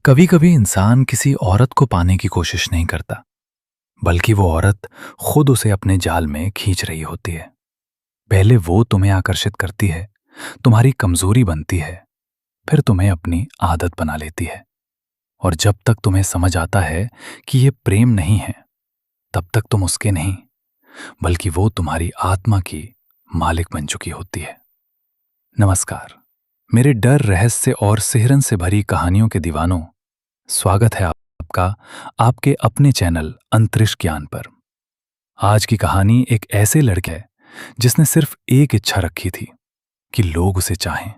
कभी कभी इंसान किसी औरत को पाने की कोशिश नहीं करता, बल्कि वो औरत खुद उसे अपने जाल में खींच रही होती है। पहले वो तुम्हें आकर्षित करती है, तुम्हारी कमजोरी बनती है, फिर तुम्हें अपनी आदत बना लेती है। और जब तक तुम्हें समझ आता है कि ये प्रेम नहीं है, तब तक तुम उसके नहीं, बल्कि वो तुम्हारी आत्मा की मालिक बन चुकी होती है। नमस्कार, मेरे डर, रहस्य और सिहरन से भरी कहानियों के दीवानों, स्वागत है आपका आपके अपने चैनल अंतरिक्ष ज्ञान पर। आज की कहानी एक ऐसे लड़के है जिसने सिर्फ एक इच्छा रखी थी कि लोग उसे चाहें,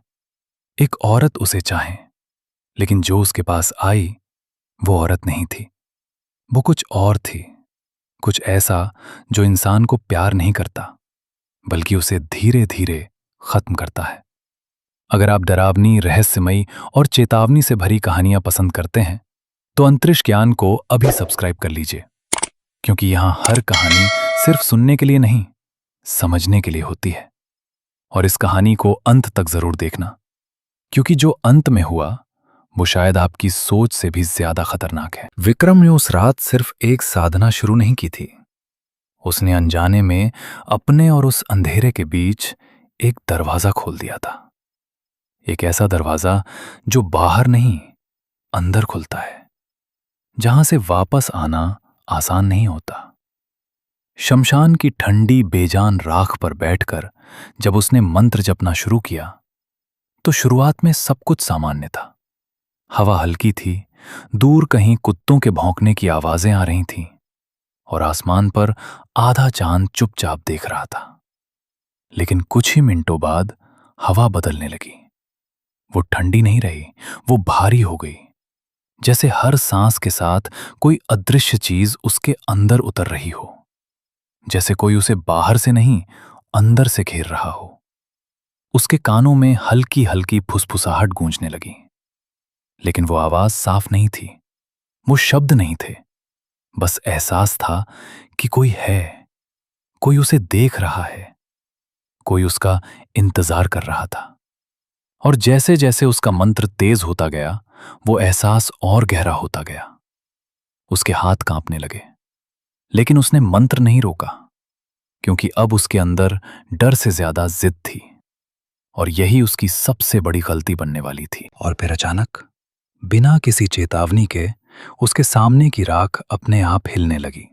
एक औरत उसे चाहे। लेकिन जो उसके पास आई वो औरत नहीं थी, वो कुछ और थी। कुछ ऐसा जो इंसान को प्यार नहीं करता, बल्कि उसे धीरे धीरे खत्म करता है। अगर आप डरावनी, रहस्यमयी और चेतावनी से भरी कहानियां पसंद करते हैं तो अंतरिक्ष ज्ञान को अभी सब्सक्राइब कर लीजिए, क्योंकि यहां हर कहानी सिर्फ सुनने के लिए नहीं, समझने के लिए होती है। और इस कहानी को अंत तक जरूर देखना, क्योंकि जो अंत में हुआ वो शायद आपकी सोच से भी ज्यादा खतरनाक है। विक्रम ने उस रात सिर्फ एक साधना शुरू नहीं की थी। उसने अनजाने में अपने और उस अंधेरे के बीच एक दरवाजा खोल दिया था। एक ऐसा दरवाजा जो बाहर नहीं, अंदर खुलता है, जहां से वापस आना आसान नहीं होता। शमशान की ठंडी बेजान राख पर बैठकर जब उसने मंत्र जपना शुरू किया तो शुरुआत में सब कुछ सामान्य था। हवा हल्की थी, दूर कहीं कुत्तों के भौंकने की आवाजें आ रही थीं, और आसमान पर आधा चांद चुपचाप देख रहा था। लेकिन कुछ ही मिनटों बाद हवा बदलने लगी। वो ठंडी नहीं रही, वो भारी हो गई, जैसे हर सांस के साथ कोई अदृश्य चीज उसके अंदर उतर रही हो, जैसे कोई उसे बाहर से नहीं, अंदर से घेर रहा हो। उसके कानों में हल्की हल्की फुसफुसाहट गूंजने लगी, लेकिन वो आवाज साफ नहीं थी, वो शब्द नहीं थे। बस एहसास था कि कोई है, कोई उसे देख रहा है, कोई उसका इंतजार कर रहा था। और जैसे जैसे उसका मंत्र तेज होता गया, वो एहसास और गहरा होता गया। उसके हाथ कांपने लगे, लेकिन उसने मंत्र नहीं रोका, क्योंकि अब उसके अंदर डर से ज्यादा जिद थी। और यही उसकी सबसे बड़ी गलती बनने वाली थी। और फिर अचानक, बिना किसी चेतावनी के, उसके सामने की राख अपने आप हिलने लगी,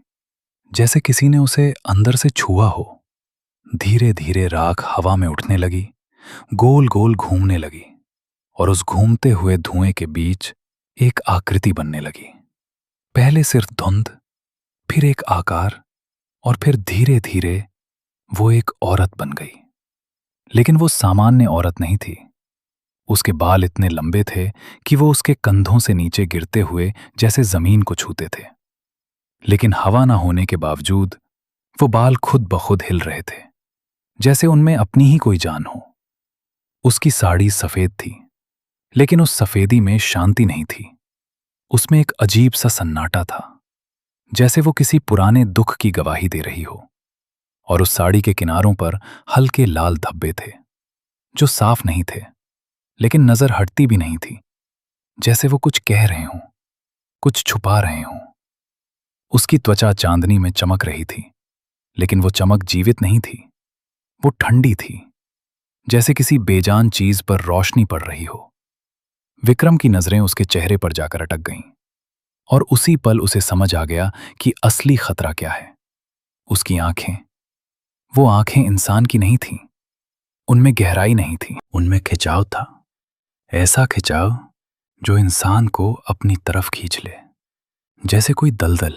जैसे किसी ने उसे अंदर से छुआ हो। धीरे धीरे राख हवा में उठने लगी, गोल गोल घूमने लगी, और उस घूमते हुए धुएं के बीच एक आकृति बनने लगी। पहले सिर्फ धुंध, फिर एक आकार, और फिर धीरे धीरे वो एक औरत बन गई। लेकिन वो सामान्य औरत नहीं थी। उसके बाल इतने लंबे थे कि वो उसके कंधों से नीचे गिरते हुए जैसे जमीन को छूते थे। लेकिन हवा ना होने के बावजूद वो बाल खुद ब खुद हिल रहे थे, जैसे उनमें अपनी ही कोई जान हो। उसकी साड़ी सफेद थी, लेकिन उस सफेदी में शांति नहीं थी। उसमें एक अजीब सा सन्नाटा था, जैसे वो किसी पुराने दुख की गवाही दे रही हो। और उस साड़ी के किनारों पर हल्के लाल धब्बे थे, जो साफ नहीं थे, लेकिन नजर हटती भी नहीं थी, जैसे वो कुछ कह रहे हों, कुछ छुपा रहे हों। उसकी त्वचा चांदनी में चमक रही थी, लेकिन वो चमक जीवित नहीं थी। वो ठंडी थी, जैसे किसी बेजान चीज पर रोशनी पड़ रही हो। विक्रम की नजरें उसके चेहरे पर जाकर अटक गईं, और उसी पल उसे समझ आ गया कि असली खतरा क्या है। उसकी आंखें, वो आंखें इंसान की नहीं थीं। उनमें गहराई नहीं थी, उनमें खिंचाव था। ऐसा खिंचाव जो इंसान को अपनी तरफ खींच ले, जैसे कोई दलदल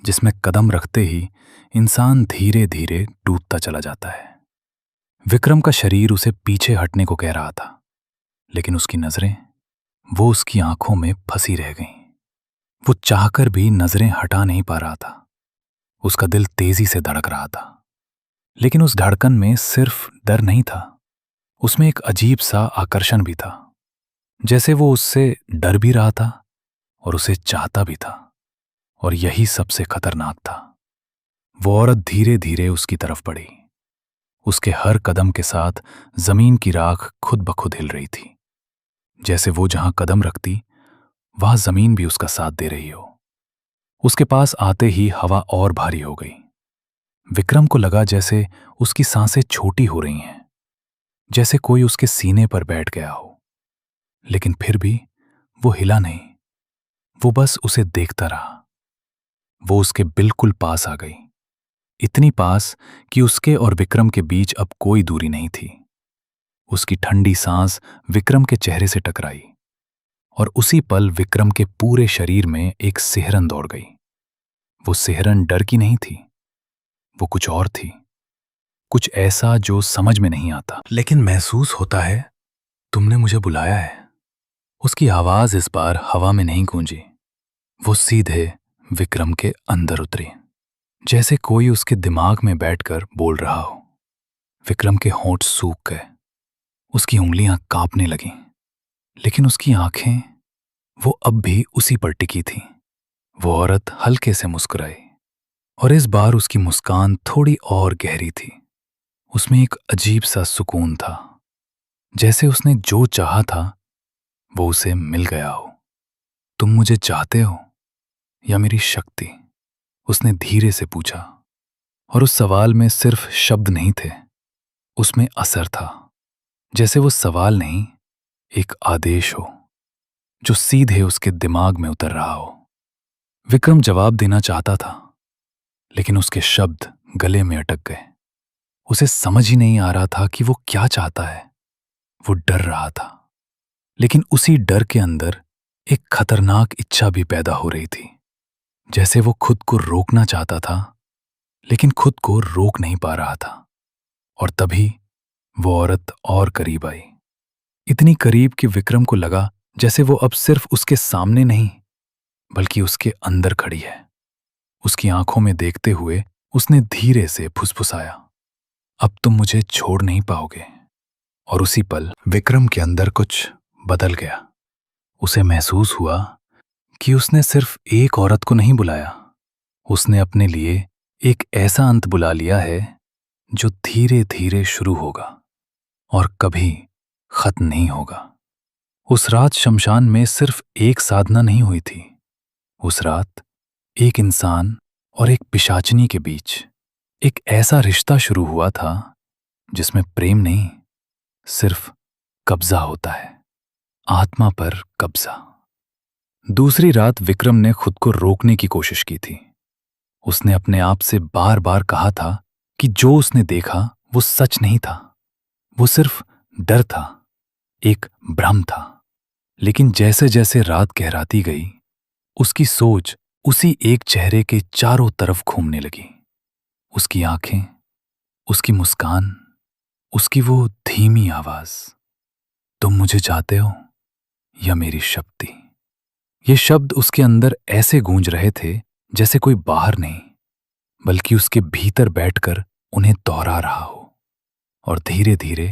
जिसमें कदम रखते ही इंसान धीरे धीरे टूटता चला जाता है। विक्रम का शरीर उसे पीछे हटने को कह रहा था, लेकिन उसकी नजरें, वो उसकी आंखों में फंसी रह गईं। वो चाहकर भी नजरें हटा नहीं पा रहा था। उसका दिल तेजी से धड़क रहा था, लेकिन उस धड़कन में सिर्फ डर नहीं था, उसमें एक अजीब सा आकर्षण भी था, जैसे वो उससे डर भी रहा था और उसे चाहता भी था। और यही सबसे खतरनाक था। वो औरत धीरे धीरे उसकी तरफ बढ़ी, उसके हर कदम के साथ जमीन की राख खुद ब खुद हिल रही थी, जैसे वो जहां कदम रखती वहां जमीन भी उसका साथ दे रही हो। उसके पास आते ही हवा और भारी हो गई। विक्रम को लगा जैसे उसकी सांसें छोटी हो रही हैं, जैसे कोई उसके सीने पर बैठ गया हो। लेकिन फिर भी वो हिला नहीं, वो बस उसे देखता रहा। वो उसके बिल्कुल पास आ गई, इतनी पास कि उसके और विक्रम के बीच अब कोई दूरी नहीं थी। उसकी ठंडी सांस विक्रम के चेहरे से टकराई और उसी पल विक्रम के पूरे शरीर में एक सिहरन दौड़ गई। वो सिहरन डर की नहीं थी, वो कुछ और थी, कुछ ऐसा जो समझ में नहीं आता लेकिन महसूस होता है। तुमने मुझे बुलाया है। उसकी आवाज इस बार हवा में नहीं गूंजी, वो सीधे विक्रम के अंदर उतरी, जैसे कोई उसके दिमाग में बैठकर बोल रहा हो। विक्रम के होंठ सूख गए, उसकी उंगलियां कांपने लगीं, लेकिन उसकी आंखें वो अब भी उसी पर टिकी थीं। वो औरत हल्के से मुस्कुराई और इस बार उसकी मुस्कान थोड़ी और गहरी थी। उसमें एक अजीब सा सुकून था, जैसे उसने जो चाहा था वो उसे मिल गया हो। तुम मुझे चाहते हो या मेरी शक्ति? उसने धीरे से पूछा, और उस सवाल में सिर्फ शब्द नहीं थे, उसमें असर था। जैसे वो सवाल नहीं, एक आदेश हो जो सीधे उसके दिमाग में उतर रहा हो। विक्रम जवाब देना चाहता था, लेकिन उसके शब्द गले में अटक गए। उसे समझ ही नहीं आ रहा था कि वो क्या चाहता है। वो डर रहा था, लेकिन उसी डर के अंदर एक खतरनाक इच्छा भी पैदा हो रही थी। जैसे वो खुद को रोकना चाहता था, लेकिन खुद को रोक नहीं पा रहा था। और तभी वो औरत और करीब आई, इतनी करीब कि विक्रम को लगा जैसे वो अब सिर्फ उसके सामने नहीं, बल्कि उसके अंदर खड़ी है। उसकी आंखों में देखते हुए उसने धीरे से फुसफुसाया, अब तुम मुझे छोड़ नहीं पाओगे। और उसी पल विक्रम के अंदर कुछ बदल गया। उसे महसूस हुआ कि उसने सिर्फ एक औरत को नहीं बुलाया, उसने अपने लिए एक ऐसा अंत बुला लिया है जो धीरे धीरे शुरू होगा और कभी खत्म नहीं होगा। उस रात शमशान में सिर्फ एक साधना नहीं हुई थी। उस रात एक इंसान और एक पिशाचिनी के बीच एक ऐसा रिश्ता शुरू हुआ था जिसमें प्रेम नहीं, सिर्फ कब्जा होता है, आत्मा पर कब्जा। दूसरी रात विक्रम ने खुद को रोकने की कोशिश की थी। उसने अपने आप से बार बार कहा था कि जो उसने देखा वो सच नहीं था, वो सिर्फ डर था, एक भ्रम था। लेकिन जैसे जैसे रात गहराती गई, उसकी सोच उसी एक चेहरे के चारों तरफ घूमने लगी। उसकी आंखें, उसकी मुस्कान, उसकी वो धीमी आवाज, तुम मुझे चाहते हो या मेरी शक्ति? ये शब्द उसके अंदर ऐसे गूंज रहे थे जैसे कोई बाहर नहीं, बल्कि उसके भीतर बैठकर उन्हें दोहरा रहा हो। और धीरे धीरे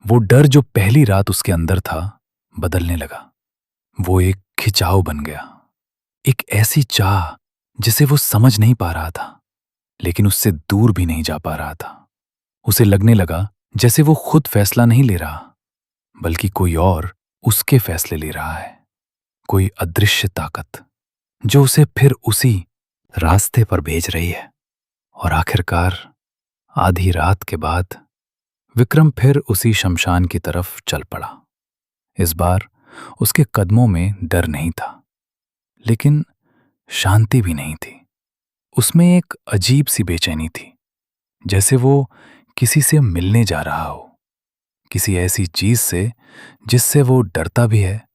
वो डर जो पहली रात उसके अंदर था बदलने लगा। वो एक खिंचाव बन गया, एक ऐसी चाह जिसे वो समझ नहीं पा रहा था, लेकिन उससे दूर भी नहीं जा पा रहा था। उसे लगने लगा जैसे वो खुद फैसला नहीं ले रहा, बल्कि कोई और उसके फैसले ले रहा है, कोई अदृश्य ताकत जो उसे फिर उसी रास्ते पर भेज रही है। और आखिरकार आधी रात के बाद विक्रम फिर उसी शमशान की तरफ चल पड़ा। इस बार उसके कदमों में डर नहीं था, लेकिन शांति भी नहीं थी। उसमें एक अजीब सी बेचैनी थी, जैसे वो किसी से मिलने जा रहा हो, किसी ऐसी चीज से जिससे वो डरता भी है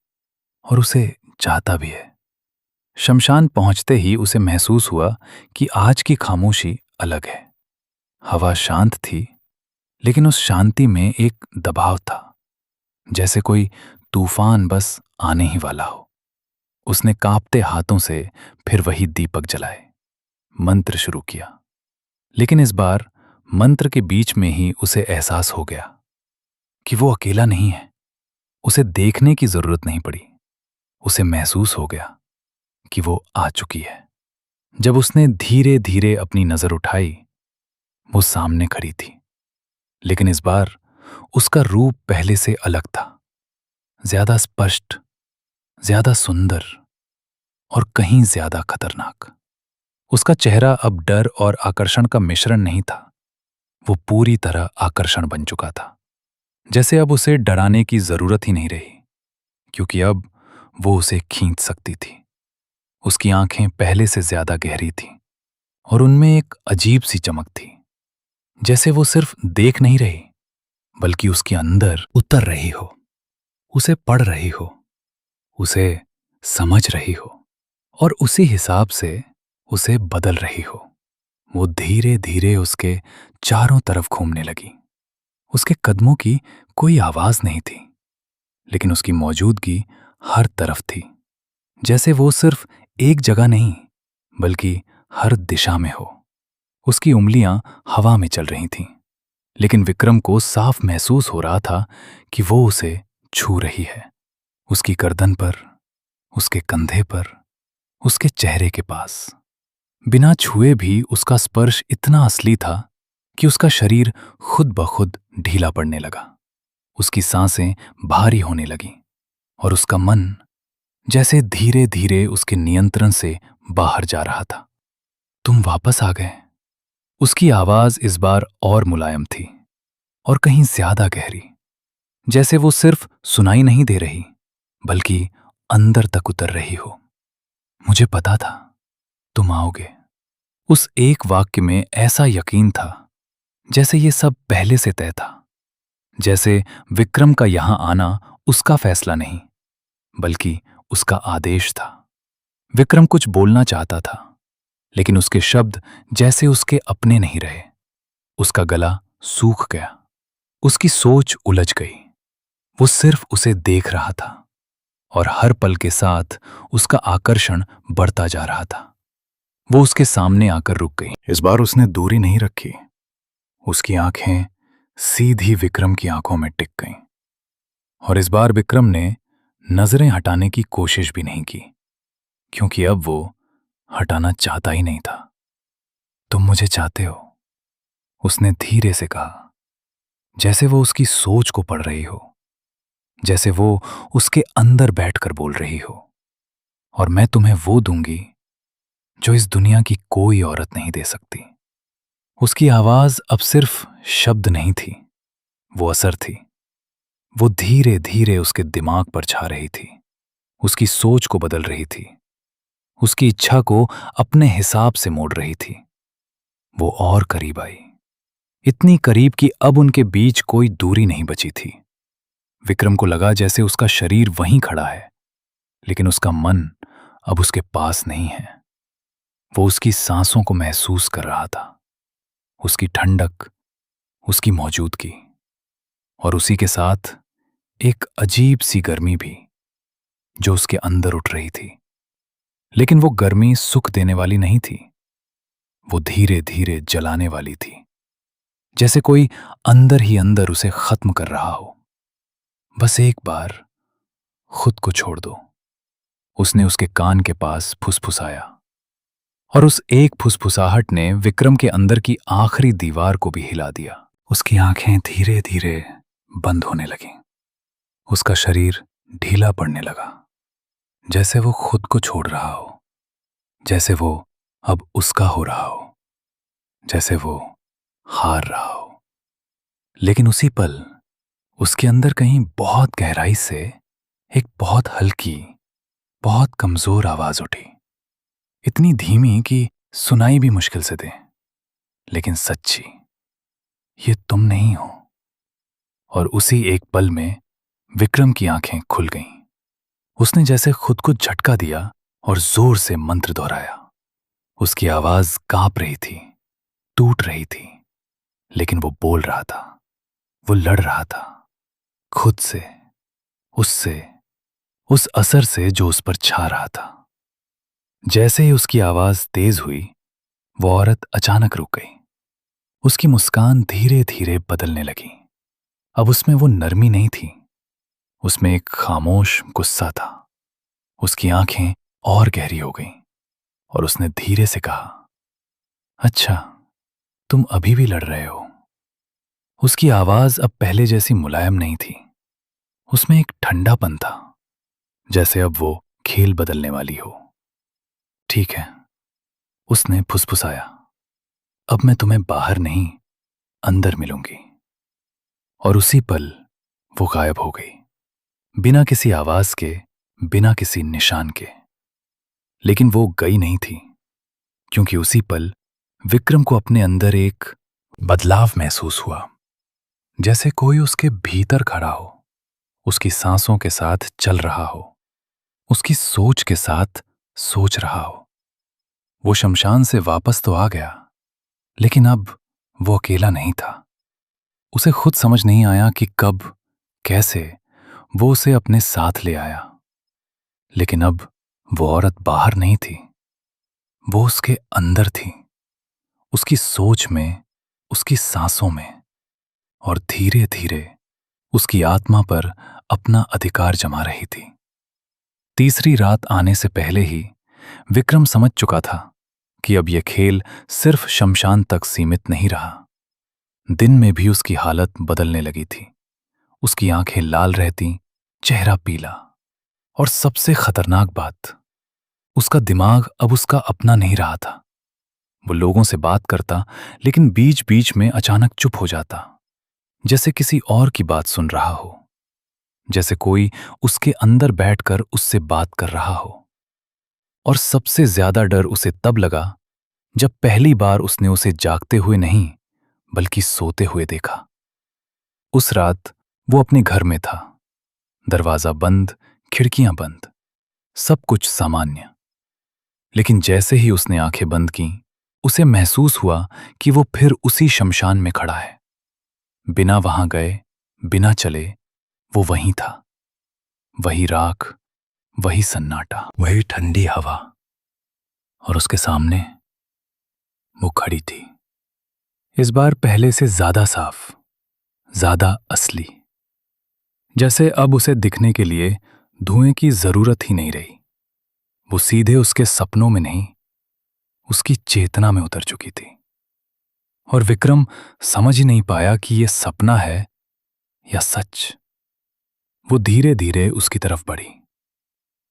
और उसे चाहता भी है। शमशान पहुंचते ही उसे महसूस हुआ कि आज की खामोशी अलग है। हवा शांत थी, लेकिन उस शांति में एक दबाव था, जैसे कोई तूफान बस आने ही वाला हो। उसने कांपते हाथों से फिर वही दीपक जलाए, मंत्र शुरू किया। लेकिन इस बार मंत्र के बीच में ही उसे एहसास हो गया कि वो अकेला नहीं है। उसे देखने की जरूरत नहीं पड़ी, उसे महसूस हो गया कि वो आ चुकी है। जब उसने धीरे धीरे अपनी नजर उठाई, वो सामने खड़ी थी, लेकिन इस बार उसका रूप पहले से अलग था, ज्यादा स्पष्ट, ज्यादा सुंदर और कहीं ज्यादा खतरनाक। उसका चेहरा अब डर और आकर्षण का मिश्रण नहीं था, वो पूरी तरह आकर्षण बन चुका था। जैसे अब उसे डराने की जरूरत ही नहीं रही, क्योंकि अब वो उसे खींच सकती थी। उसकी आंखें पहले से ज्यादा गहरी थीं और उनमें एक अजीब सी चमक थी, जैसे वो सिर्फ देख नहीं रही, बल्कि उसके अंदर उतर रही हो, उसे पढ़ रही हो, उसे समझ रही हो और उसी हिसाब से उसे बदल रही हो। वो धीरे धीरे उसके चारों तरफ घूमने लगी। उसके कदमों की कोई आवाज नहीं थी, लेकिन उसकी मौजूदगी हर तरफ थी, जैसे वो सिर्फ एक जगह नहीं, बल्कि हर दिशा में हो। उसकी उंगलियां हवा में चल रही थीं, लेकिन विक्रम को साफ महसूस हो रहा था कि वो उसे छू रही है। उसकी गर्दन पर, उसके कंधे पर, उसके चेहरे के पास। बिना छुए भी उसका स्पर्श इतना असली था कि उसका शरीर खुद ब खुद ढीला पड़ने लगा। उसकी सांसें भारी होने लगीं और उसका मन जैसे धीरे धीरे उसके नियंत्रण से बाहर जा रहा था। तुम वापस आ गए। उसकी आवाज इस बार और मुलायम थी और कहीं ज्यादा गहरी, जैसे वो सिर्फ सुनाई नहीं दे रही, बल्कि अंदर तक उतर रही हो। मुझे पता था तुम आओगे। उस एक वाक्य में ऐसा यकीन था, जैसे ये सब पहले से तय था। जैसे विक्रम का यहां आना उसका फैसला नहीं, बल्कि उसका आदेश था। विक्रम कुछ बोलना चाहता था, लेकिन उसके शब्द जैसे उसके अपने नहीं रहे। उसका गला सूख गया, उसकी सोच उलझ गई। वो सिर्फ उसे देख रहा था और हर पल के साथ उसका आकर्षण बढ़ता जा रहा था। वो उसके सामने आकर रुक गई। इस बार उसने दूरी नहीं रखी। उसकी आंखें सीधी विक्रम की आंखों में टिक गईं और इस बार विक्रम ने नजरें हटाने की कोशिश भी नहीं की, क्योंकि अब वो हटाना चाहता ही नहीं था। तुम मुझे चाहते हो, उसने धीरे से कहा, जैसे वो उसकी सोच को पढ़ रही हो, जैसे वो उसके अंदर बैठकर बोल रही हो। और मैं तुम्हें वो दूंगी जो इस दुनिया की कोई औरत नहीं दे सकती। उसकी आवाज अब सिर्फ शब्द नहीं थी, वो असर थी। वो धीरे धीरे उसके दिमाग पर छा रही थी, उसकी सोच को बदल रही थी, उसकी इच्छा को अपने हिसाब से मोड़ रही थी। वो और करीब आई, इतनी करीब कि अब उनके बीच कोई दूरी नहीं बची थी। विक्रम को लगा जैसे उसका शरीर वहीं खड़ा है, लेकिन उसका मन अब उसके पास नहीं है। वो उसकी सांसों को महसूस कर रहा था, उसकी ठंडक, उसकी मौजूदगी, और उसी के साथ एक अजीब सी गर्मी भी जो उसके अंदर उठ रही थी। लेकिन वो गर्मी सुख देने वाली नहीं थी, वो धीरे धीरे जलाने वाली थी, जैसे कोई अंदर ही अंदर उसे खत्म कर रहा हो। बस एक बार खुद को छोड़ दो, उसने उसके कान के पास फुसफुसाया, और उस एक फुसफुसाहट ने विक्रम के अंदर की आखिरी दीवार को भी हिला दिया। उसकी आंखें धीरे धीरे बंद होने लगीं, उसका शरीर ढीला पड़ने लगा, जैसे वो खुद को छोड़ रहा हो, जैसे वो अब उसका हो रहा हो, जैसे वो हार रहा हो। लेकिन उसी पल उसके अंदर कहीं बहुत गहराई से एक बहुत हल्की, बहुत कमजोर आवाज उठी, इतनी धीमी कि सुनाई भी मुश्किल से दे, लेकिन सच्ची, ये तुम नहीं हो। और उसी एक पल में विक्रम की आंखें खुल गईं। उसने जैसे खुद को झटका दिया और जोर से मंत्र दोहराया। उसकी आवाज कांप रही थी, टूट रही थी, लेकिन वो बोल रहा था, वो लड़ रहा था, खुद से, उससे, उस असर से जो उस पर छा रहा था। जैसे ही उसकी आवाज तेज हुई, वो औरत अचानक रुक गई। उसकी मुस्कान धीरे धीरे बदलने लगी। अब उसमें वो नरमी नहीं थी, उसमें एक खामोश गुस्सा था। उसकी आंखें और गहरी हो गईं और उसने धीरे से कहा, अच्छा, तुम अभी भी लड़ रहे हो। उसकी आवाज अब पहले जैसी मुलायम नहीं थी। उसमें एक ठंडापन था, जैसे अब वो खेल बदलने वाली हो। ठीक है, उसने फुसफुसाया। अब मैं तुम्हें बाहर नहीं, अंदर मिलूंगी। और उसी पल वो गायब हो गई, बिना किसी आवाज के, बिना किसी निशान के। लेकिन वो गई नहीं थी, क्योंकि उसी पल विक्रम को अपने अंदर एक बदलाव महसूस हुआ, जैसे कोई उसके भीतर खड़ा हो, उसकी सांसों के साथ चल रहा हो, उसकी सोच के साथ सोच रहा हो। वो शमशान से वापस तो आ गया, लेकिन अब वो अकेला नहीं था। उसे खुद समझ नहीं आया कि कब, कैसे वो उसे अपने साथ ले आया। लेकिन अब वो औरत बाहर नहीं थी, वो उसके अंदर थी, उसकी सोच में, उसकी सांसों में, और धीरे धीरे उसकी आत्मा पर अपना अधिकार जमा रही थी। तीसरी रात आने से पहले ही विक्रम समझ चुका था कि अब यह खेल सिर्फ शमशान तक सीमित नहीं रहा। दिन में भी उसकी हालत बदलने लगी थी। उसकी आंखें लाल रहती, चेहरा पीला, और सबसे खतरनाक बात, उसका दिमाग अब उसका अपना नहीं रहा था। वो लोगों से बात करता, लेकिन बीच बीच में अचानक चुप हो जाता, जैसे किसी और की बात सुन रहा हो, जैसे कोई उसके अंदर बैठकर उससे बात कर रहा हो। और सबसे ज्यादा डर उसे तब लगा जब पहली बार उसने उसे जागते हुए नहीं, बल्कि सोते हुए देखा। उस रात वो अपने घर में था, दरवाजा बंद, खिड़कियां बंद, सब कुछ सामान्य। लेकिन जैसे ही उसने आंखें बंद की, उसे महसूस हुआ कि वो फिर उसी शमशान में खड़ा है। बिना वहां गए, बिना चले, वो वहीं था। वही राख, वही सन्नाटा, वही ठंडी हवा, और उसके सामने वो खड़ी थी। इस बार पहले से ज्यादा साफ, ज्यादा असली, जैसे अब उसे दिखने के लिए धुएं की जरूरत ही नहीं रही। वो सीधे उसके सपनों में नहीं, उसकी चेतना में उतर चुकी थी। और विक्रम समझ ही नहीं पाया कि यह सपना है या सच। वो धीरे धीरे उसकी तरफ बढ़ी,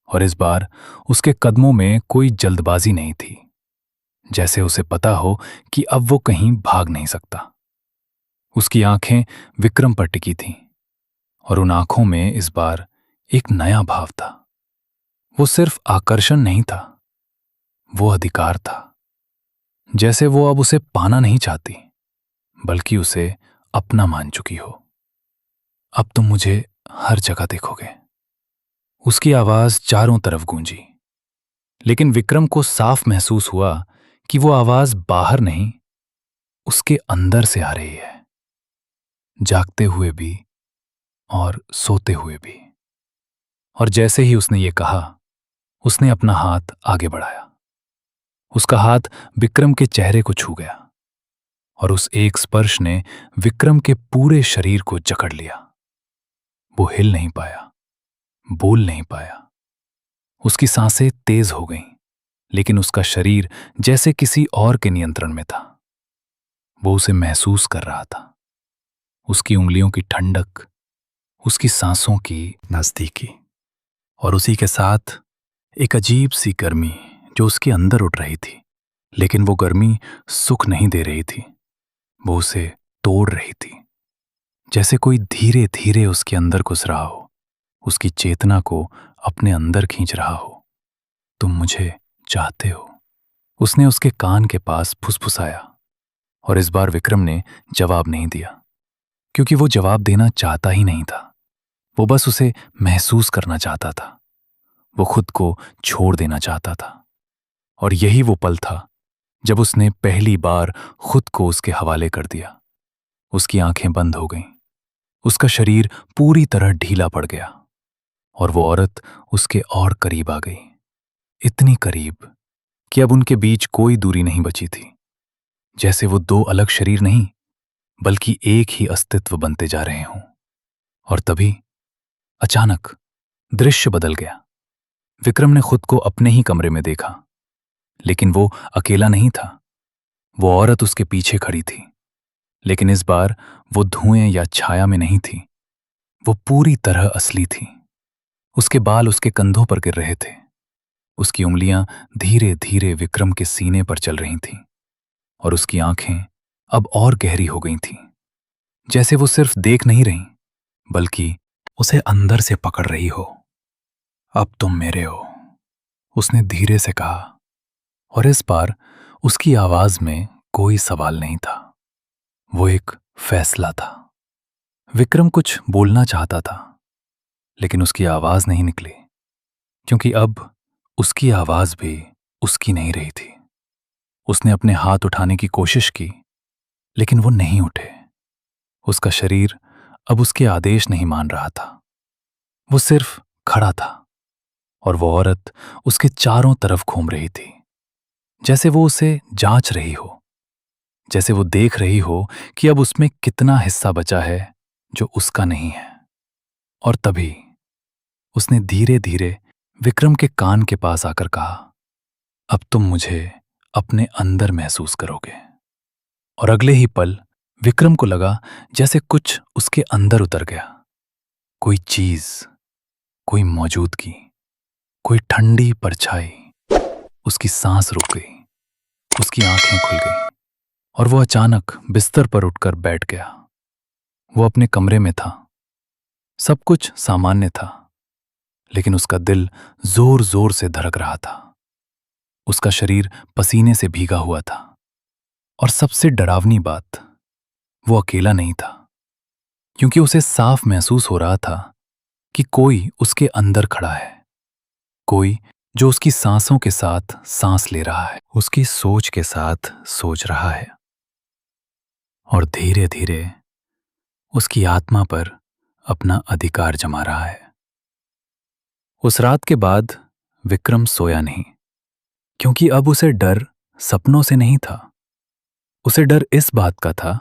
और इस बार उसके कदमों में कोई जल्दबाजी नहीं थी, जैसे उसे पता हो कि अब वो कहीं भाग नहीं सकता। उसकी आंखें विक्रम पर टिकी थीं, और उन आंखों में इस बार एक नया भाव था। वो सिर्फ आकर्षण नहीं था, वो अधिकार था। जैसे वो अब उसे पाना नहीं चाहती, बल्कि उसे अपना मान चुकी हो। अब तुम मुझे हर जगह देखोगे, उसकी आवाज चारों तरफ गूंजी। लेकिन विक्रम को साफ महसूस हुआ कि वो आवाज बाहर नहीं, उसके अंदर से आ रही है, जागते हुए भी और सोते हुए भी। और जैसे ही उसने ये कहा, उसने अपना हाथ आगे बढ़ाया। उसका हाथ विक्रम के चेहरे को छू गया, और उस एक स्पर्श ने विक्रम के पूरे शरीर को जकड़ लिया। वो हिल नहीं पाया, बोल नहीं पाया। उसकी सांसें तेज हो गईं, लेकिन उसका शरीर जैसे किसी और के नियंत्रण में था। वो उसे महसूस कर रहा था, उसकी उंगलियों की ठंडक, उसकी सांसों की नजदीकी, और उसी के साथ एक अजीब सी गर्मी जो उसके अंदर उठ रही थी। लेकिन वो गर्मी सुख नहीं दे रही थी, वो उसे तोड़ रही थी, जैसे कोई धीरे धीरे उसके अंदर घुस रहा हो, उसकी चेतना को अपने अंदर खींच रहा हो। तुम मुझे चाहते हो, उसने उसके कान के पास फुसफुसाया। और इस बार विक्रम ने जवाब नहीं दिया, क्योंकि वो जवाब देना चाहता ही नहीं था। वो बस उसे महसूस करना चाहता था, वो खुद को छोड़ देना चाहता था। और यही वो पल था जब उसने पहली बार खुद को उसके हवाले कर दिया। उसकी आंखें बंद हो गईं, उसका शरीर पूरी तरह ढीला पड़ गया, और वो औरत उसके और करीब आ गई, इतनी करीब कि अब उनके बीच कोई दूरी नहीं बची थी। जैसे वो दो अलग शरीर नहीं, बल्कि एक ही अस्तित्व बनते जा रहे हों। और तभी अचानक दृश्य बदल गया। विक्रम ने खुद को अपने ही कमरे में देखा, लेकिन वो अकेला नहीं था। वो औरत उसके पीछे खड़ी थी, लेकिन इस बार वो धुएं या छाया में नहीं थी, वो पूरी तरह असली थी। उसके बाल उसके कंधों पर गिर रहे थे। उसकी उंगलियां धीरे धीरे विक्रम के सीने पर चल रही थीं और उसकी आंखें अब और गहरी हो गई थीं, जैसे वो सिर्फ देख नहीं रही बल्कि उसे अंदर से पकड़ रही हो। अब तुम मेरे हो, उसने धीरे से कहा, और इस बार उसकी आवाज में कोई सवाल नहीं था, वो एक फैसला था। विक्रम कुछ बोलना चाहता था, लेकिन उसकी आवाज नहीं निकली, क्योंकि अब उसकी आवाज भी उसकी नहीं रही थी। उसने अपने हाथ उठाने की कोशिश की, लेकिन वो नहीं उठे। उसका शरीर अब उसके आदेश नहीं मान रहा था। वो सिर्फ खड़ा था और वो औरत उसके चारों तरफ घूम रही थी, जैसे वो उसे जांच रही हो, जैसे वो देख रही हो कि अब उसमें कितना हिस्सा बचा है जो उसका नहीं है। और तभी उसने धीरे धीरे विक्रम के कान के पास आकर कहा, अब तुम मुझे अपने अंदर महसूस करोगे। और अगले ही पल विक्रम को लगा जैसे कुछ उसके अंदर उतर गया। कोई चीज, कोई मौजूदगी, कोई ठंडी परछाई। उसकी सांस रुक गई, उसकी आंखें खुल गईं और वो अचानक बिस्तर पर उठकर बैठ गया। वो अपने कमरे में था, सब कुछ सामान्य था, लेकिन उसका दिल जोर जोर से धड़क रहा था। उसका शरीर पसीने से भीगा हुआ था और सबसे डरावनी बात, वो अकेला नहीं था, क्योंकि उसे साफ महसूस हो रहा था कि कोई उसके अंदर खड़ा है, कोई जो उसकी सांसों के साथ सांस ले रहा है, उसकी सोच के साथ सोच रहा है और धीरे धीरे उसकी आत्मा पर अपना अधिकार जमा रहा है। उस रात के बाद विक्रम सोया नहीं, क्योंकि अब उसे डर सपनों से नहीं था। उसे डर इस बात का था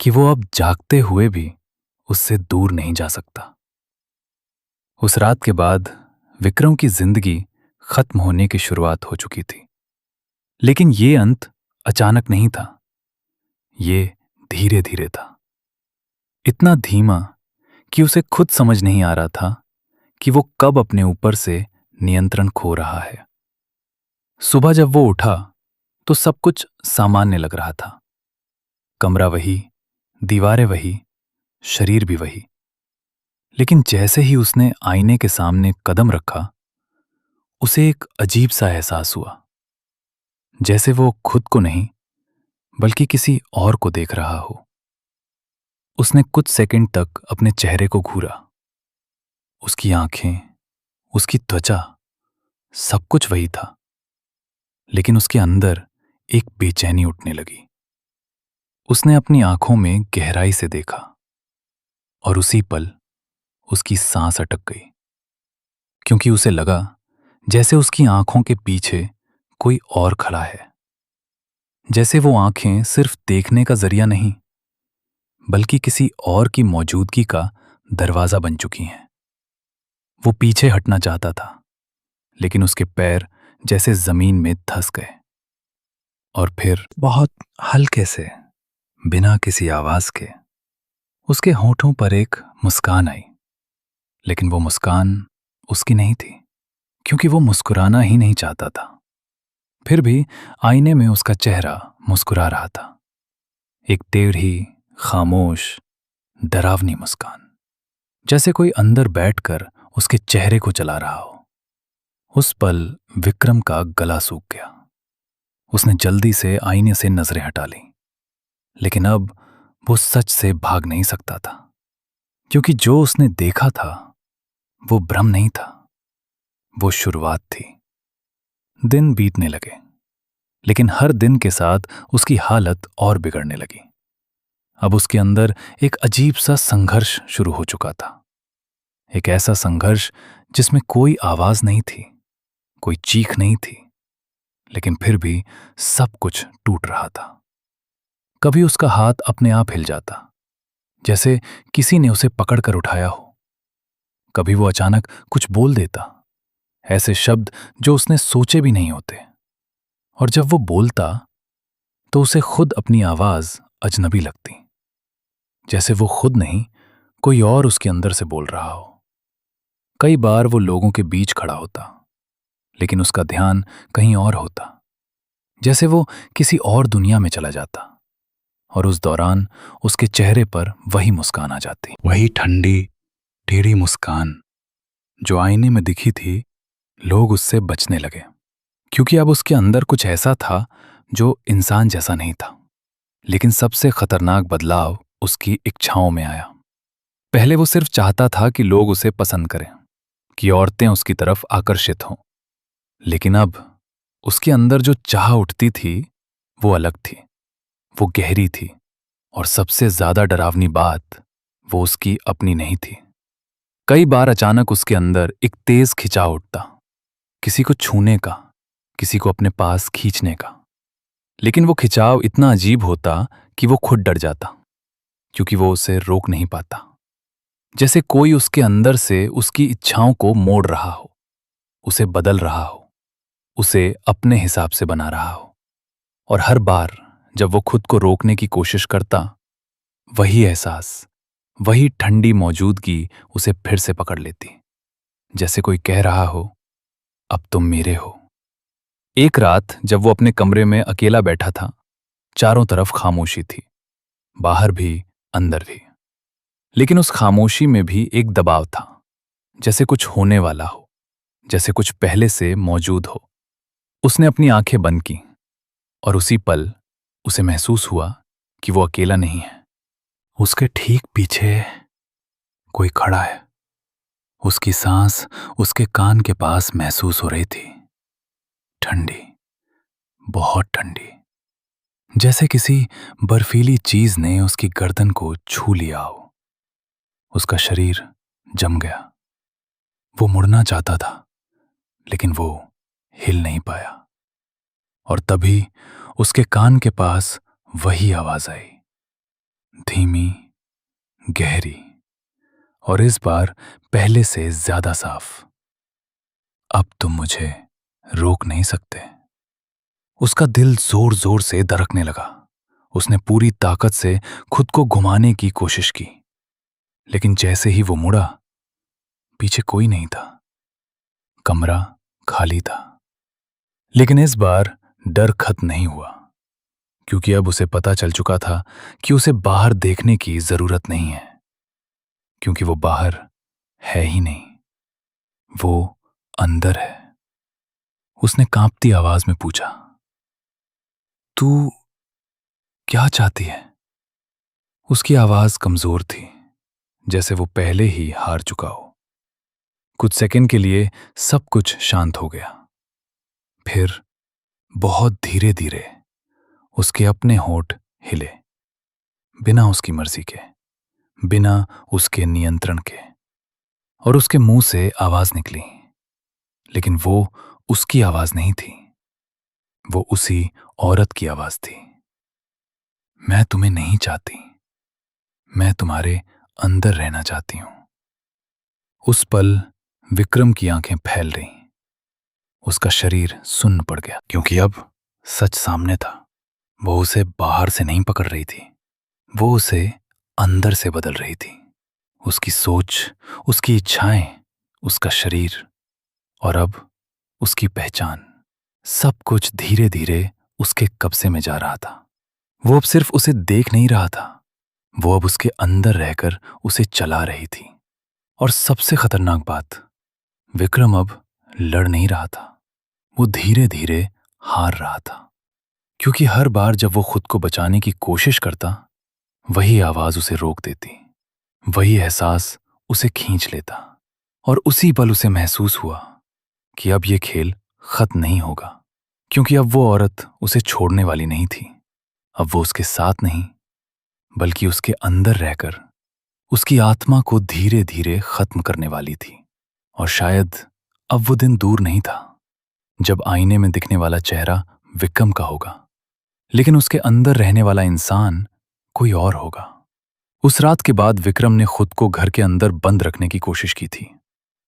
कि वो अब जागते हुए भी उससे दूर नहीं जा सकता। उस रात के बाद विक्रम की जिंदगी खत्म होने की शुरुआत हो चुकी थी, लेकिन ये अंत अचानक नहीं था, ये धीरे धीरे था। इतना धीमा कि उसे खुद समझ नहीं आ रहा था कि वो कब अपने ऊपर से नियंत्रण खो रहा है। सुबह जब वो उठा तो सब कुछ सामान्य लग रहा था। कमरा वही, दीवारें वही, शरीर भी वही। लेकिन जैसे ही उसने आईने के सामने कदम रखा, उसे एक अजीब सा एहसास हुआ, जैसे वो खुद को नहीं बल्कि किसी और को देख रहा हो। उसने कुछ सेकंड तक अपने चेहरे को घूरा। उसकी आंखें, उसकी त्वचा, सब कुछ वही था, लेकिन उसके अंदर एक बेचैनी उठने लगी। उसने अपनी आंखों में गहराई से देखा और उसी पल उसकी सांस अटक गई, क्योंकि उसे लगा जैसे उसकी आंखों के पीछे कोई और खड़ा है, जैसे वो आंखें सिर्फ देखने का जरिया नहीं बल्कि किसी और की मौजूदगी का दरवाजा बन चुकी हैं। वो पीछे हटना चाहता था, लेकिन उसके पैर जैसे जमीन में धंस गए और फिर बहुत हल्के से, बिना किसी आवाज के, उसके होठों पर एक मुस्कान आई। लेकिन वो मुस्कान उसकी नहीं थी, क्योंकि वो मुस्कुराना ही नहीं चाहता था। फिर भी आईने में उसका चेहरा मुस्कुरा रहा था, एक टेढ़ी, खामोश, डरावनी मुस्कान, जैसे कोई अंदर बैठकर उसके चेहरे को चला रहा हो। उस पल विक्रम का गला सूख गया। उसने जल्दी से आईने से नजरें हटा लीं, लेकिन अब वो सच से भाग नहीं सकता था, क्योंकि जो उसने देखा था वो भ्रम नहीं था, वो शुरुआत थी। दिन बीतने लगे, लेकिन हर दिन के साथ उसकी हालत और बिगड़ने लगी। अब उसके अंदर एक अजीब सा संघर्ष शुरू हो चुका था, एक ऐसा संघर्ष जिसमें कोई आवाज नहीं थी, कोई चीख नहीं थी, लेकिन फिर भी सब कुछ टूट रहा था। कभी उसका हाथ अपने आप हिल जाता, जैसे किसी ने उसे पकड़कर उठाया हो। कभी वो अचानक कुछ बोल देता, ऐसे शब्द जो उसने सोचे भी नहीं होते। और जब वो बोलता तो उसे खुद अपनी आवाज अजनबी लगती, जैसे वो खुद नहीं, कोई और उसके अंदर से बोल रहा हो। कई बार वो लोगों के बीच खड़ा होता, लेकिन उसका ध्यान कहीं और होता, जैसे वो किसी और दुनिया में चला जाता। और उस दौरान उसके चेहरे पर वही मुस्कान आ जाती, वही ठंडी टेढ़ी मुस्कान जो आईने में दिखी थी। लोग उससे बचने लगे, क्योंकि अब उसके अंदर कुछ ऐसा था जो इंसान जैसा नहीं था। लेकिन सबसे खतरनाक बदलाव उसकी इच्छाओं में आया। पहले वो सिर्फ चाहता था कि लोग उसे पसंद करें, कि औरतें उसकी तरफ आकर्षित हों। लेकिन अब उसके अंदर जो चाह उठती थी वो अलग थी, वो गहरी थी, और सबसे ज्यादा डरावनी बात, वो उसकी अपनी नहीं थी। कई बार अचानक उसके अंदर एक तेज खिंचाव उठता, किसी को छूने का, किसी को अपने पास खींचने का। लेकिन वो खिंचाव इतना अजीब होता कि वो खुद डर जाता, क्योंकि वो उसे रोक नहीं पाता। जैसे कोई उसके अंदर से उसकी इच्छाओं को मोड़ रहा हो, उसे बदल रहा हो, उसे अपने हिसाब से बना रहा हो। और हर बार जब वो खुद को रोकने की कोशिश करता, वही एहसास, वही ठंडी मौजूदगी उसे फिर से पकड़ लेती, जैसे कोई कह रहा हो, अब तुम मेरे हो। एक रात जब वो अपने कमरे में अकेला बैठा था, चारों तरफ खामोशी थी, बाहर भी, अंदर भी। लेकिन उस खामोशी में भी एक दबाव था, जैसे कुछ होने वाला हो, जैसे कुछ पहले से मौजूद हो। उसने अपनी आंखें बंद की, और उसी पल उसे महसूस हुआ कि वो अकेला नहीं है। उसके ठीक पीछे कोई खड़ा है। उसकी सांस उसके कान के पास महसूस हो रही थी, ठंडी, बहुत ठंडी, जैसे किसी बर्फीली चीज ने उसकी गर्दन को छू लिया हो। उसका शरीर जम गया। वो मुड़ना चाहता था, लेकिन वो हिल नहीं पाया। और तभी उसके कान के पास वही आवाज आई, धीमी, गहरी, और इस बार पहले से ज्यादा साफ। अब तुम मुझे रोक नहीं सकते। उसका दिल जोर जोर से धड़कने लगा। उसने पूरी ताकत से खुद को घुमाने की कोशिश की, लेकिन जैसे ही वो मुड़ा, पीछे कोई नहीं था। कमरा खाली था। लेकिन इस बार डर खत्म नहीं हुआ, क्योंकि अब उसे पता चल चुका था कि उसे बाहर देखने की जरूरत नहीं है, क्योंकि वो बाहर है ही नहीं, वो अंदर है। उसने कांपती आवाज में पूछा, तू क्या चाहती है? उसकी आवाज कमजोर थी, जैसे वो पहले ही हार चुका हो। कुछ सेकंड के लिए सब कुछ शांत हो गया। फिर बहुत धीरे धीरे उसके अपने होंठ हिले, बिना उसकी मर्जी के, बिना उसके नियंत्रण के। और उसके मुंह से आवाज निकली, लेकिन वो उसकी आवाज नहीं थी, वो उसी औरत की आवाज थी। मैं तुम्हें नहीं चाहती, मैं तुम्हारे अंदर रहना चाहती हूं। उस पल विक्रम की आंखें फैल रहीं। उसका शरीर सुन्न पड़ गया, क्योंकि अब सच सामने था। वो उसे बाहर से नहीं पकड़ रही थी, वो उसे अंदर से बदल रही थी। उसकी सोच, उसकी इच्छाएं, उसका शरीर, और अब उसकी पहचान, सब कुछ धीरे धीरे उसके कब्जे में जा रहा था। वो अब सिर्फ उसे देख नहीं रहा था, वो अब उसके अंदर रहकर उसे चला रही थी। और सबसे खतरनाक बात, विक्रम अब लड़ नहीं रहा था, वो धीरे धीरे हार रहा था। क्योंकि हर बार जब वो खुद को बचाने की कोशिश करता, वही आवाज उसे रोक देती, वही एहसास उसे खींच लेता। और उसी पल उसे महसूस हुआ कि अब ये खेल खत्म नहीं होगा, क्योंकि अब वो औरत उसे छोड़ने वाली नहीं थी। अब वो उसके साथ नहीं, बल्कि उसके अंदर रहकर उसकी आत्मा को धीरे धीरे खत्म करने वाली थी। और शायद अब वो दिन दूर नहीं था जब आईने में दिखने वाला चेहरा विक्रम का होगा, लेकिन उसके अंदर रहने वाला इंसान कोई और होगा। उस रात के बाद विक्रम ने खुद को घर के अंदर बंद रखने की कोशिश की थी।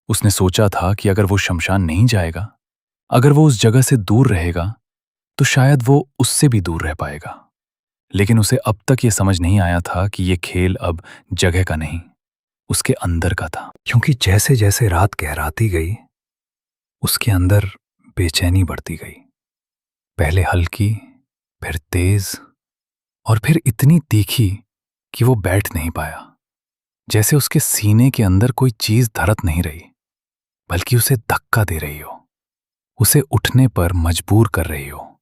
उसने सोचा था कि अगर वो शमशान नहीं जाएगा, अगर वो उस जगह से दूर रहेगा, तो शायद वो उससे भी दूर रह पाएगा। लेकिन उसे अब तक ये समझ नहीं आया था कि ये खेल अब जगह का नहीं, उसके अंदर का था। क्योंकि जैसे जैसे रात गहराती गई, उसके अंदर बेचैनी बढ़ती गई। पहले हल्की, फिर तेज, और फिर इतनी तीखी कि वो बैठ नहीं पाया। जैसे उसके सीने के अंदर कोई चीज धड़क नहीं रही, बल्कि उसे धक्का दे रही हो, उसे उठने पर मजबूर कर रही हो।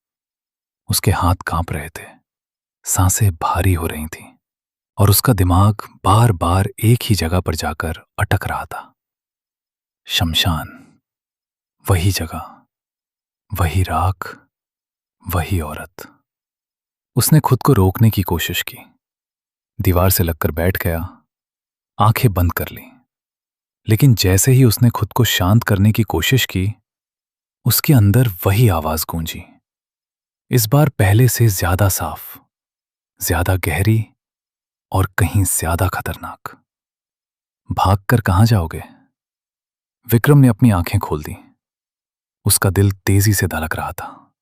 उसके हाथ कांप रहे थे, सांसें भारी हो रही थीं, और उसका दिमाग बार बार एक ही जगह पर जाकर अटक रहा था। शमशान, वही जगह, वही राख, वही औरत। उसने खुद को रोकने की कोशिश की, दीवार से लगकर बैठ गया, आंखें बंद कर ली। लेकिन जैसे ही उसने खुद को शांत करने की कोशिश की, उसके अंदर वही आवाज गूंजी। इस बार पहले से ज्यादा साफ, ज्यादा गहरी, और कहीं ज्यादा खतरनाक। भागकर कहां जाओगे? विक्रम ने अपनी आंखें खोल दी। उसका दिल तेजी से धड़क रहा था।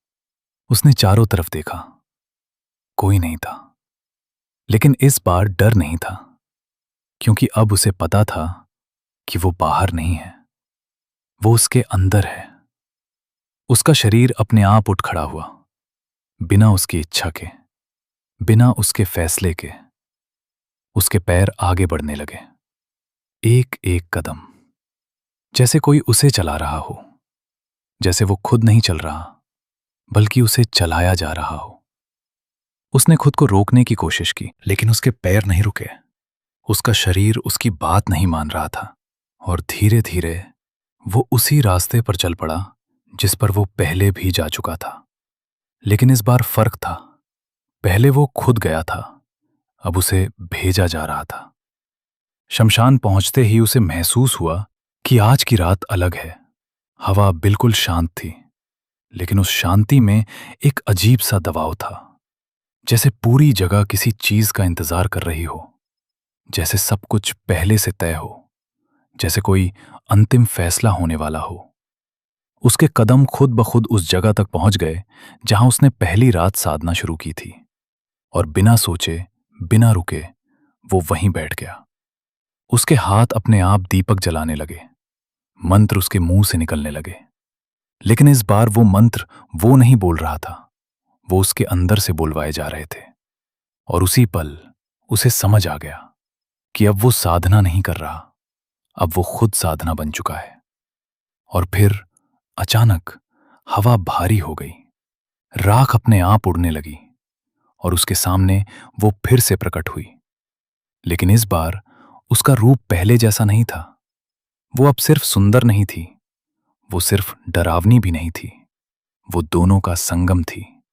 उसने चारों तरफ देखा, कोई नहीं था। लेकिन इस बार डर नहीं था, क्योंकि अब उसे पता था कि वो बाहर नहीं है, वो उसके अंदर है। उसका शरीर अपने आप उठ खड़ा हुआ, बिना उसकी इच्छा के, बिना उसके फैसले के। उसके पैर आगे बढ़ने लगे, एक एक कदम, जैसे कोई उसे चला रहा हो, जैसे वो खुद नहीं चल रहा, बल्कि उसे चलाया जा रहा हो। उसने खुद को रोकने की कोशिश की, लेकिन उसके पैर नहीं रुके। उसका शरीर उसकी बात नहीं मान रहा था, और धीरे धीरे वो उसी रास्ते पर चल पड़ा जिस पर वो पहले भी जा चुका था। लेकिन इस बार फर्क था। पहले वो खुद गया था, अब उसे भेजा जा रहा था। शमशान पहुंचते ही उसे महसूस हुआ कि आज की रात अलग है। हवा बिल्कुल शांत थी, लेकिन उस शांति में एक अजीब सा दबाव था, जैसे पूरी जगह किसी चीज का इंतजार कर रही हो, जैसे सब कुछ पहले से तय हो, जैसे कोई अंतिम फैसला होने वाला हो। उसके कदम खुद ब खुद उस जगह तक पहुंच गए जहां उसने पहली रात साधना शुरू की थी, और बिना सोचे, बिना रुके, वो वहीं बैठ गया। उसके हाथ अपने आप दीपक जलाने लगे, मंत्र उसके मुंह से निकलने लगे। लेकिन इस बार वो मंत्र वो नहीं बोल रहा था, वो उसके अंदर से बुलवाए जा रहे थे। और उसी पल उसे समझ आ गया कि अब वो साधना नहीं कर रहा, अब वो खुद साधना बन चुका है। और फिर अचानक हवा भारी हो गई, राख अपने आप उड़ने लगी, और उसके सामने वो फिर से प्रकट हुई। लेकिन इस बार उसका रूप पहले जैसा नहीं था। वो अब सिर्फ सुंदर नहीं थी, वो सिर्फ डरावनी भी नहीं थी, वो दोनों का संगम थी।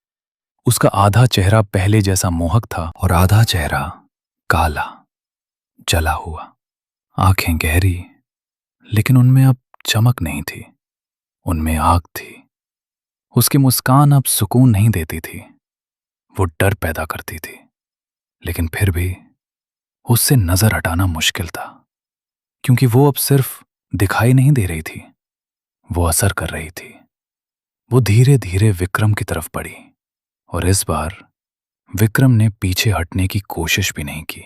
उसका आधा चेहरा पहले जैसा मोहक था, और आधा चेहरा काला, जला हुआ। आंखें गहरी, लेकिन उनमें अब चमक नहीं थी, उनमें आग थी। उसकी मुस्कान अब सुकून नहीं देती थी, वो डर पैदा करती थी। लेकिन फिर भी उससे नजर हटाना मुश्किल था, क्योंकि वो अब सिर्फ दिखाई नहीं दे रही थी, वो असर कर रही थी। वो धीरे धीरे विक्रम की तरफ बढ़ी, और इस बार विक्रम ने पीछे हटने की कोशिश भी नहीं की,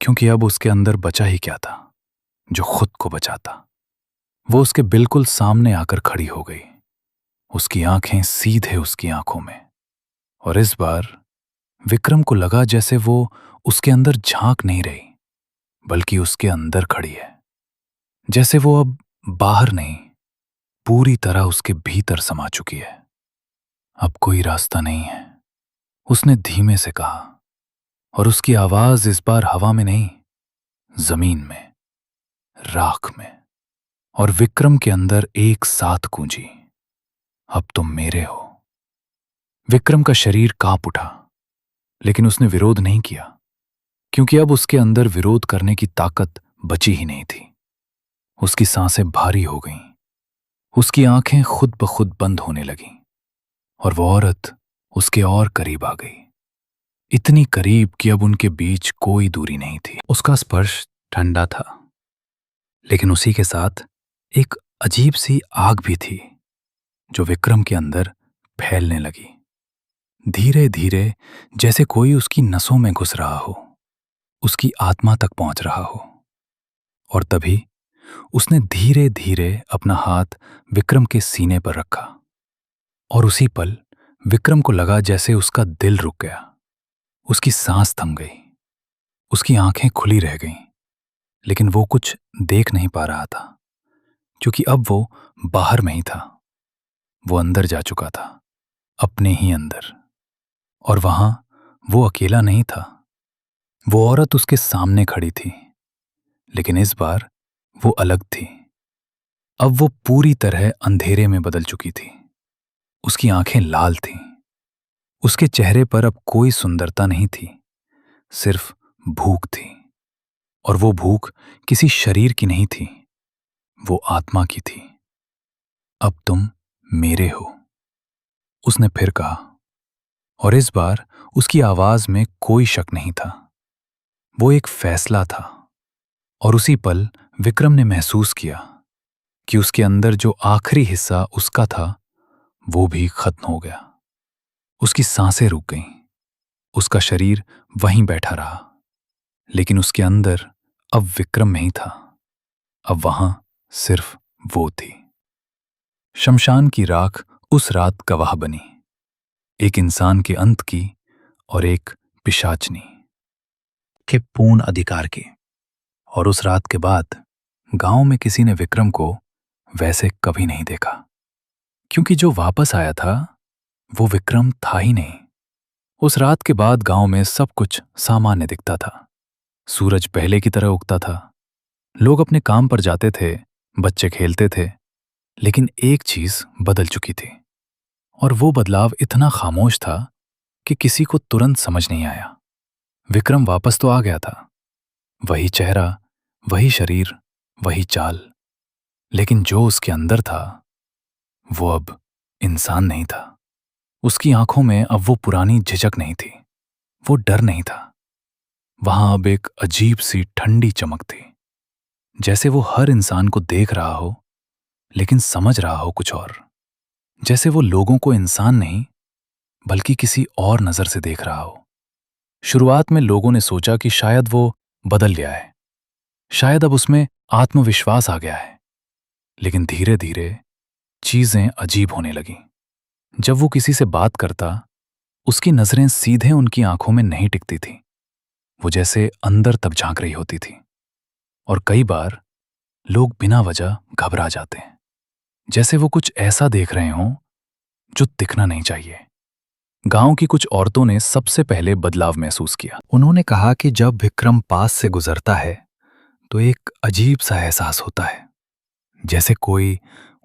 क्योंकि अब उसके अंदर बचा ही क्या था जो खुद को बचाता। वो उसके बिल्कुल सामने आकर खड़ी हो गई, उसकी आंखें सीधे उसकी आंखों में। और इस बार विक्रम को लगा जैसे वो उसके अंदर झांक नहीं रही, बल्कि उसके अंदर खड़ी है। जैसे वो अब बाहर नहीं, पूरी तरह उसके भीतर समा चुकी है। अब कोई रास्ता नहीं है, उसने धीमे से कहा, और उसकी आवाज इस बार हवा में नहीं, जमीन में, राख में। और विक्रम के अंदर एक साथ गूंजी, अब तुम मेरे हो। विक्रम का शरीर कांप उठा, लेकिन उसने विरोध नहीं किया, क्योंकि अब उसके अंदर विरोध करने की ताकत बची ही नहीं थी। उसकी सांसें भारी हो गईं, उसकी आंखें खुद ब खुद बंद होने लगीं, और वो औरत उसके और करीब आ गई, इतनी करीब कि अब उनके बीच कोई दूरी नहीं थी। उसका स्पर्श ठंडा था, लेकिन उसी के साथ एक अजीब सी आग भी थी, जो विक्रम के अंदर फैलने लगी। धीरे धीरे, जैसे कोई उसकी नसों में घुस रहा हो, उसकी आत्मा तक पहुंच रहा हो। और तभी उसने धीरे धीरे अपना हाथ विक्रम के सीने पर रखा, और उसी पल विक्रम को लगा जैसे उसका दिल रुक गया, उसकी सांस थम गई, उसकी आंखें खुली रह गईं, लेकिन वो कुछ देख नहीं पा रहा था, क्योंकि अब वो बाहर में ही था। वो अंदर जा चुका था, अपने ही अंदर। और वहां वो अकेला नहीं था। वो औरत उसके सामने खड़ी थी, लेकिन इस बार वो अलग थी। अब वो पूरी तरह अंधेरे में बदल चुकी थी। उसकी आंखें लाल थीं। उसके चेहरे पर अब कोई सुंदरता नहीं थी, सिर्फ भूख थी। और वो भूख किसी शरीर की नहीं थी, वो आत्मा की थी। अब तुम मेरे हो, उसने फिर कहा। और इस बार उसकी आवाज में कोई शक नहीं था, वो एक फैसला था। और उसी पल विक्रम ने महसूस किया कि उसके अंदर जो आखिरी हिस्सा उसका था, वो भी खत्म हो गया। उसकी सांसें रुक गईं, उसका शरीर वहीं बैठा रहा, लेकिन उसके अंदर अब विक्रम नहीं था। अब वहां सिर्फ वो थी। शमशान की राख उस रात गवाह बनी, एक इंसान के अंत की और एक पिशाचनी के पूर्ण अधिकार की। और उस रात के बाद गांव में किसी ने विक्रम को वैसे कभी नहीं देखा, क्योंकि जो वापस आया था वो विक्रम था ही नहीं। उस रात के बाद गांव में सब कुछ सामान्य दिखता था। सूरज पहले की तरह उगता था, लोग अपने काम पर जाते थे, बच्चे खेलते थे। लेकिन एक चीज बदल चुकी थी, और वो बदलाव इतना खामोश था कि किसी को तुरंत समझ नहीं आया। विक्रम वापस तो आ गया था, वही चेहरा, वही शरीर, वही चाल, लेकिन जो उसके अंदर था वो अब इंसान नहीं था। उसकी आंखों में अब वो पुरानी झिझक नहीं थी, वो डर नहीं था। वहां अब एक अजीब सी ठंडी चमक थी, जैसे वो हर इंसान को देख रहा हो, लेकिन समझ रहा हो कुछ और। जैसे वो लोगों को इंसान नहीं, बल्कि किसी और नजर से देख रहा हो। शुरुआत में लोगों ने सोचा कि शायद वो बदल गया है, शायद अब उसमें आत्मविश्वास आ गया है। लेकिन धीरे धीरे चीजें अजीब होने लगीं। जब वो किसी से बात करता, उसकी नजरें सीधे उनकी आंखों में नहीं टिकती थी, वो जैसे अंदर तक झांक रही होती थी। और कई बार लोग बिना वजह घबरा जाते हैं, जैसे वो कुछ ऐसा देख रहे हों जो दिखना नहीं चाहिए। गांव की कुछ औरतों ने सबसे पहले बदलाव महसूस किया। उन्होंने कहा कि जब विक्रम पास से गुजरता है तो एक अजीब सा एहसास होता है, जैसे कोई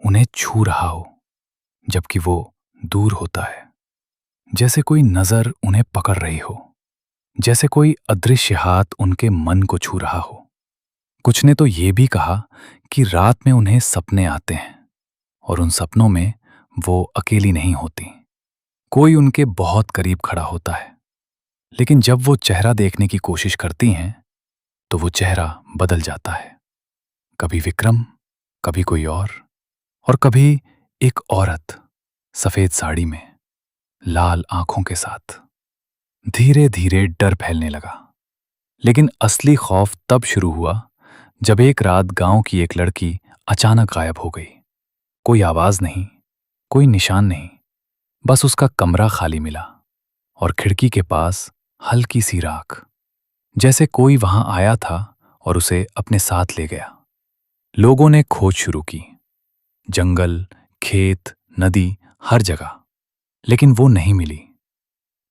उन्हें छू रहा हो, जबकि वो दूर होता है। जैसे कोई नजर उन्हें पकड़ रही हो, जैसे कोई अदृश्य हाथ उनके मन को छू रहा हो। कुछ ने तो ये भी कहा कि रात में उन्हें सपने आते हैं, और उन सपनों में वो अकेली नहीं होती, कोई उनके बहुत करीब खड़ा होता है। लेकिन जब वो चेहरा देखने की कोशिश करती हैं, तो वो चेहरा बदल जाता है। कभी विक्रम, कभी कोई और कभी एक औरत सफेद साड़ी में, लाल आंखों के साथ। धीरे धीरे डर फैलने लगा। लेकिन असली खौफ तब शुरू हुआ जब एक रात गांव की एक लड़की अचानक गायब हो गई। कोई आवाज नहीं, कोई निशान नहीं, बस उसका कमरा खाली मिला, और खिड़की के पास हल्की सी राख, जैसे कोई वहां आया था और उसे अपने साथ ले गया। लोगों ने खोज शुरू की, जंगल, खेत, नदी, हर जगह, लेकिन वो नहीं मिली।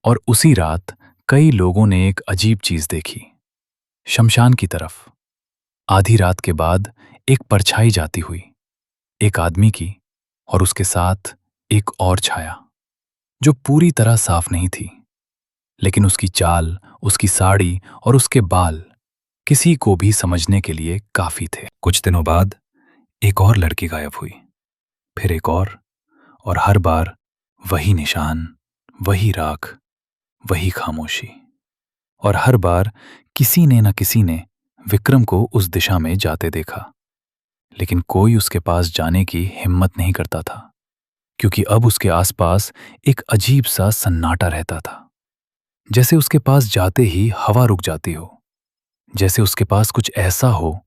और उसी रात कई लोगों ने एक अजीब चीज देखी। शमशान की तरफ आधी रात के बाद एक परछाई जाती हुई, एक आदमी की, और उसके साथ एक और छाया, जो पूरी तरह साफ नहीं थी, लेकिन उसकी चाल, उसकी साड़ी और उसके बाल किसी को भी समझने के लिए काफी थे। कुछ दिनों बाद एक और लड़की गायब हुई, फिर एक और हर बार वही निशान, वही राख, वही खामोशी। और हर बार किसी ने न किसी ने विक्रम को उस दिशा में जाते देखा, लेकिन कोई उसके पास जाने की हिम्मत नहीं करता था, क्योंकि अब उसके आसपास एक अजीब सा सन्नाटा रहता था, जैसे उसके पास जाते ही हवा रुक जाती हो, जैसे उसके पास कुछ ऐसा हो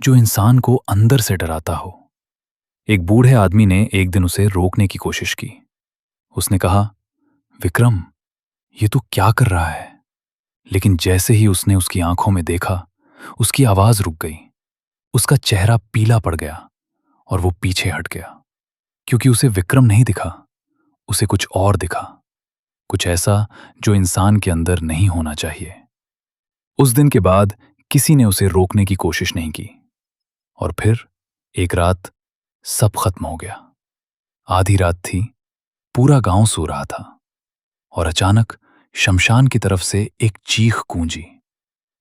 जो इंसान को अंदर से डराता हो। एक बूढ़े आदमी ने एक दिन उसे रोकने की कोशिश की। उसने कहा, विक्रम, ये तू क्या कर रहा है? लेकिन जैसे ही उसने उसकी आंखों में देखा, उसकी आवाज रुक गई। उसका चेहरा पीला पड़ गया और वो पीछे हट गया, क्योंकि उसे विक्रम नहीं दिखा, उसे कुछ और दिखा, कुछ ऐसा जो इंसान के अंदर नहीं होना चाहिए। उस दिन के बाद किसी ने उसे रोकने की कोशिश नहीं की। और फिर एक रात सब खत्म हो गया। आधी रात थी, पूरा गांव सो रहा था, और अचानक शमशान की तरफ से एक चीख गूंजी,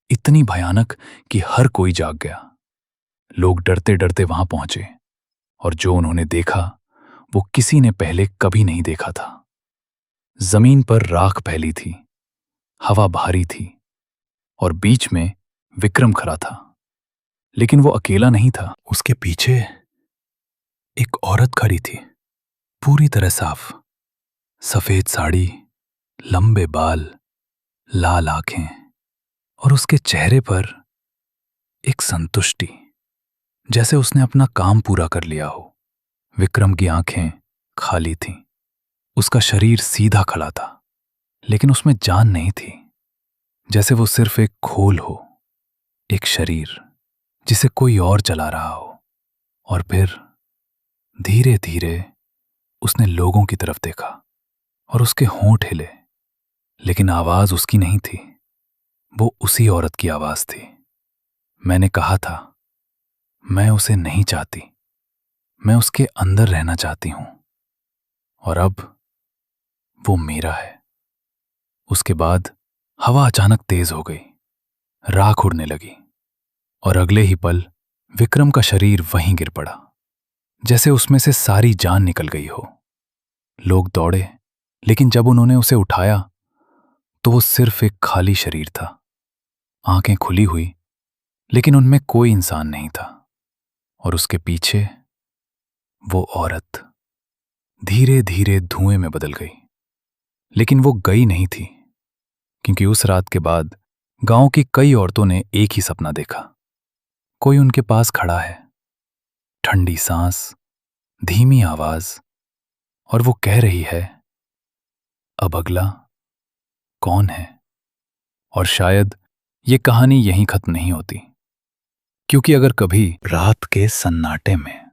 इतनी भयानक कि हर कोई जाग गया। लोग डरते डरते वहां पहुंचे, और जो उन्होंने देखा वो किसी ने पहले कभी नहीं देखा था। जमीन पर राख फैली थी, हवा भारी थी, और बीच में विक्रम खड़ा था। लेकिन वो अकेला नहीं था, उसके पीछे एक औरत खड़ी थी, पूरी तरह साफ, सफेद साड़ी, लंबे बाल, लाल आंखें, और उसके चेहरे पर एक संतुष्टि, जैसे उसने अपना काम पूरा कर लिया हो। विक्रम की आंखें खाली थीं, उसका शरीर सीधा खड़ा था, लेकिन उसमें जान नहीं थी, जैसे वो सिर्फ एक खोल हो, एक शरीर जिसे कोई और चला रहा हो। और फिर धीरे धीरे उसने लोगों की तरफ देखा, और उसके होंठ हिले, लेकिन आवाज उसकी नहीं थी, वो उसी औरत की आवाज थी। मैंने कहा था, मैं उसे नहीं चाहती, मैं उसके अंदर रहना चाहती हूं, और अब वो मेरा है। उसके बाद हवा अचानक तेज हो गई, राख उड़ने लगी, और अगले ही पल विक्रम का शरीर वहीं गिर पड़ा, जैसे उसमें से सारी जान निकल गई हो। लोग दौड़े, लेकिन जब उन्होंने उसे उठाया तो वो सिर्फ एक खाली शरीर था। आंखें खुली हुई, लेकिन उनमें कोई इंसान नहीं था। और उसके पीछे वो औरत धीरे धीरे धुएं में बदल गई। लेकिन वो गई नहीं थी, क्योंकि उस रात के बाद गांव की कई औरतों ने एक ही सपना देखा। कोई उनके पास खड़ा है, ठंडी सांस, धीमी आवाज, और वो कह रही है, अब अगला कौन है? और शायद ये कहानी यहीं खत्म नहीं होती, क्योंकि अगर कभी रात के सन्नाटे में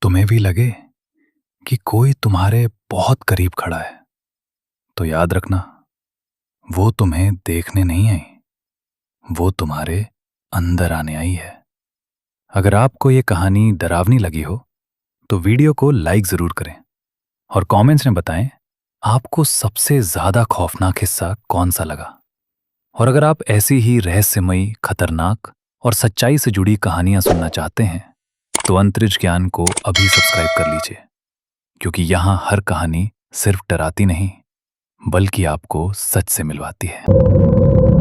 तुम्हें भी लगे कि कोई तुम्हारे बहुत करीब खड़ा है, तो याद रखना, वो तुम्हें देखने नहीं आई, वो तुम्हारे अंदर आने आई है। अगर आपको ये कहानी डरावनी लगी हो तो वीडियो को लाइक जरूर करें, और कमेंट्स में बताएं आपको सबसे ज्यादा खौफनाक हिस्सा कौन सा लगा। और अगर आप ऐसी ही रहस्यमयी, खतरनाक और सच्चाई से जुड़ी कहानियां सुनना चाहते हैं तो अंतरिक्ष ज्ञान को अभी सब्सक्राइब कर लीजिए, क्योंकि यहां हर कहानी सिर्फ डराती नहीं, बल्कि आपको सच से मिलवाती है।